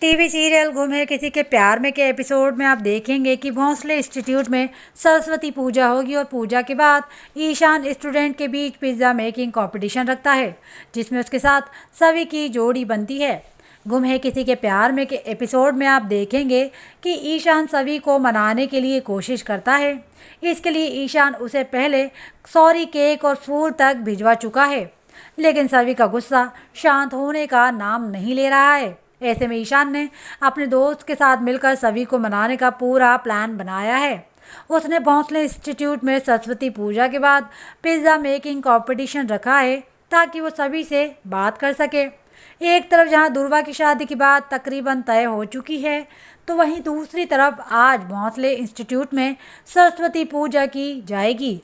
TV serial गुम है किसी के प्यार में के एपिसोड में आप देखेंगे कि भोंसले इंस्टीट्यूट में सरस्वती पूजा होगी और पूजा के बाद ईशान स्टूडेंट के बीच पिज्ज़ा मेकिंग कंपटीशन रखता है जिसमें उसके साथ सभी की जोड़ी बनती है। गुम है किसी के प्यार में के एपिसोड में आप देखेंगे कि ईशान सभी को मनाने के लिए कोशिश करता है। इसके लिए ईशान उसे पहले सॉरी केक और फूल तक भिजवा चुका है, लेकिन सभी का गुस्सा शांत होने का नाम नहीं ले रहा है। ऐसे में ईशान ने अपने दोस्त के साथ मिलकर सभी को मनाने का पूरा प्लान बनाया है। उसने भोंसले इंस्टीट्यूट में सरस्वती पूजा के बाद पिज़्ज़ा मेकिंग कंपटीशन रखा है ताकि वो सभी से बात कर सके। एक तरफ जहां दुर्वा की शादी की बात तकरीबन तय हो चुकी है, तो वहीं दूसरी तरफ आज भोंसले इंस्टीट्यूट में सरस्वती पूजा की जाएगी।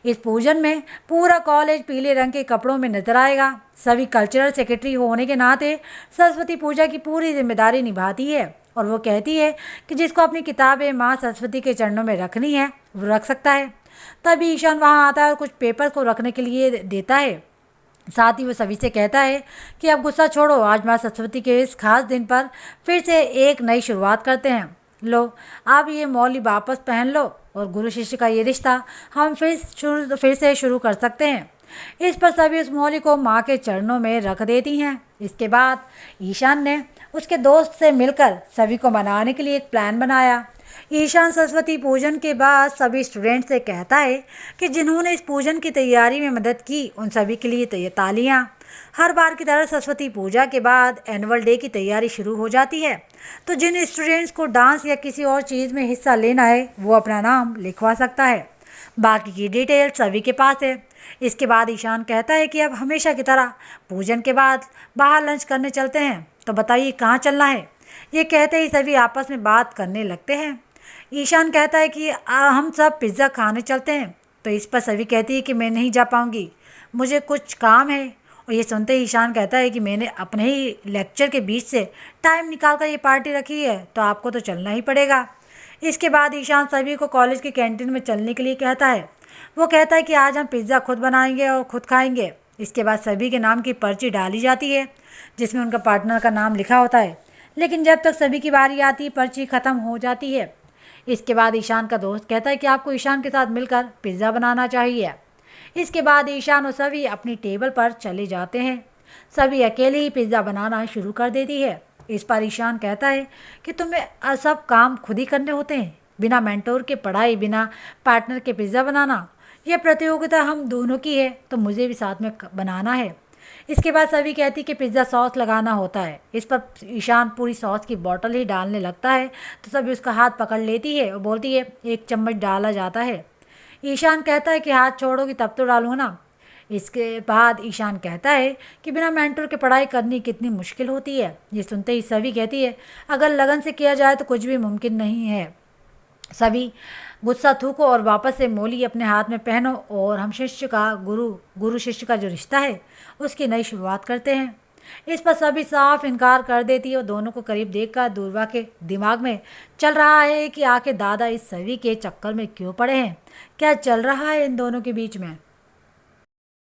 इस पूजन में पूरा कॉलेज पीले रंग के कपड़ों में नजर आएगा। सभी कल्चरल सेक्रेटरी होने के नाते सरस्वती पूजा की पूरी जिम्मेदारी निभाती है और वो कहती है कि जिसको अपनी किताबें माँ सरस्वती के चरणों में रखनी है वो रख सकता है। तभी ईशान वहाँ आता है और कुछ पेपर को रखने के लिए देता है। साथ ही वो सभी से कहता है कि अब गुस्सा छोड़ो, आज माँ सरस्वती के इस खास दिन पर फिर से एक नई शुरुआत करते हैं। लो, अब ये मौली वापस पहन लो और गुरु शिष्य का ये रिश्ता हम फिर से शुरू कर सकते हैं। इस पर सभी उस मौली को माँ के चरणों में रख देती हैं। इसके बाद ईशान ने उसके दोस्त से मिलकर सभी को मनाने के लिए एक प्लान बनाया। ईशान सरस्वती पूजन के बाद सभी स्टूडेंट से कहता है कि जिन्होंने इस पूजन की तैयारी में मदद की उन सभी के लिए तालियां। हर बार की तरह सरस्वती पूजा के बाद एनुअल डे की तैयारी शुरू हो जाती है, तो जिन स्टूडेंट्स को डांस या किसी और चीज़ में हिस्सा लेना है वो अपना नाम लिखवा सकता है। बाकी की डिटेल सभी के पास है। इसके बाद ईशान कहता है कि अब हमेशा की तरह पूजन के बाद बाहर लंच करने चलते हैं, तो बताइए कहाँ चलना है। ये कहते ही सभी आपस में बात करने लगते हैं। ईशान कहता है कि हम सब पिज़्ज़ा खाने चलते हैं, तो इस पर सभी कहती है कि मैं नहीं जा पाऊँगी, मुझे कुछ काम है। और ये सुनते ही ईशान कहता है कि मैंने अपने ही लेक्चर के बीच से टाइम निकाल कर ये पार्टी रखी है, तो आपको तो चलना ही पड़ेगा। इसके बाद ईशान सभी को कॉलेज की कैंटीन में चलने के लिए कहता है। वो कहता है कि आज हम पिज़्ज़ा खुद बनाएंगे और खुद खाएंगे। इसके बाद सभी के नाम की पर्ची डाली जाती है जिसमें उनका पार्टनर का नाम लिखा होता है, लेकिन जब तक सभी की बारी आती है पर्ची ख़त्म हो जाती है। इसके बाद ईशान का दोस्त कहता है कि आपको ईशान के साथ मिलकर पिज़्ज़ा बनाना चाहिए। इसके बाद ईशान और सभी अपनी टेबल पर चले जाते हैं। सभी अकेले ही पिज़्ज़ा बनाना शुरू कर देती है। इस पर ईशान कहता है कि तुम्हें सब काम खुद ही करने होते हैं, बिना मेंटोर के पढ़ाई, बिना पार्टनर के पिज़्ज़ा बनाना। यह प्रतियोगिता हम दोनों की है, तो मुझे भी साथ में बनाना है। इसके बाद सभी कहती कि पिज़्ज़ा सॉस लगाना होता है। इस पर ईशान पूरी सॉस की बोतल ही डालने लगता है, तो सभी उसका हाथ पकड़ लेती है और बोलती है 1 चम्मच डाला जाता है। ईशान कहता है कि हाथ छोड़ोगी तब तो डालूँ ना। इसके बाद ईशान कहता है कि बिना मेंटर के पढ़ाई करनी कितनी मुश्किल होती है। ये सुनते ही सभी कहती है अगर लगन से किया जाए तो कुछ भी मुमकिन नहीं है। सभी गुस्सा थूको और वापस से मौली अपने हाथ में पहनो और हम शिष्य का गुरु शिष्य का जो रिश्ता है उसकी नई शुरुआत करते हैं। इस पर सभी साफ इनकार कर देती है और दोनों को करीब देखकर दुर्वा के दिमाग में चल रहा है कि आखिर दादा इस सभी के चक्कर में क्यों पड़े हैं, क्या चल रहा है इन दोनों के बीच में।